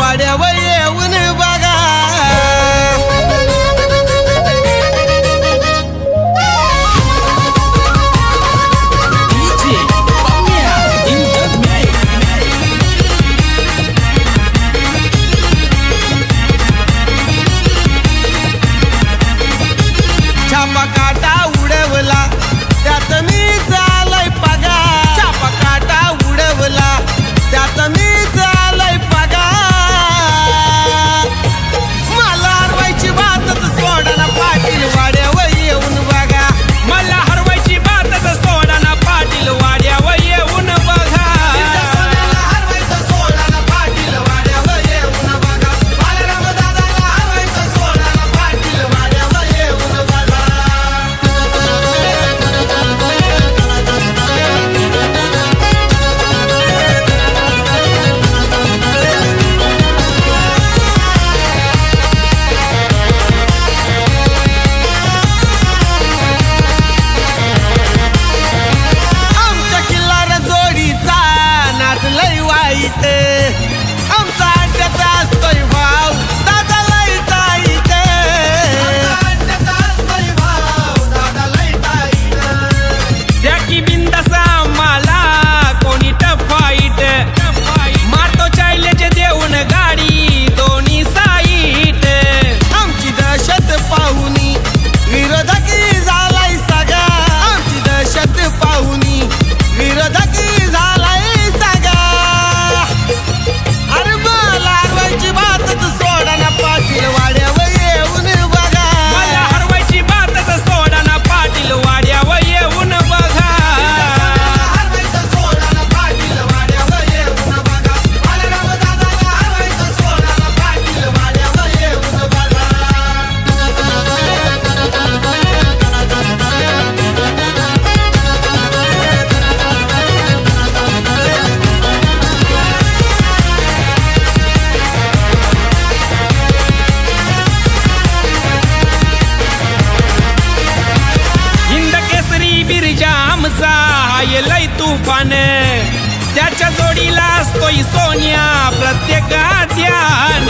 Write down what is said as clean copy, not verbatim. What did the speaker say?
वाड्यावर येऊन बघा छापा काटा उडवला त्यात मी चालय पगा छापा काटा उडवला त्यात मी चालय पगा मला हरवायची बातच सोडा पाटील वाड्यावर येऊन बघा मला हरवायची बातच सोडा ना पाटील वाड्यावर येऊन बघा हरवायचं सोडा पाटील वाड्यावर येऊन बघा बालराम दादाला हरवायचं सोडा पाटील वाड्यावर येऊन बघा आमच्या किल्लार जोडीचा नाद लय वाईट आमचा अड्ड्यात असतोय भाव दादा लय ताईत त्या की बिंदासा मला कोणी टफाईट मारतो चायलेचे देऊन गाडी दोन्ही साईट आमची दहशत पाहुनी विरोधकी झालाय सगळा आमची दहशत पाहुनी विरोधकी झालाय सगळा अरे मला हरवायची बातच सोडा ना पाटील वाड्यावर येऊन बघा मला हरवायची बातच सोडा ना पाटील वाड्यावर येऊन बघा हरवायचं सोडा ना पाटील वाड्यावर येऊन बघा बालराम दादाला हरवायचं सोडा ना पाटील वाड्यावर येऊन बघा हिंद केसरी बिरजा आमचा हाय लय तुफान त्याच्या जोडीला असतोय सोन्या प्रत्येक ध्यान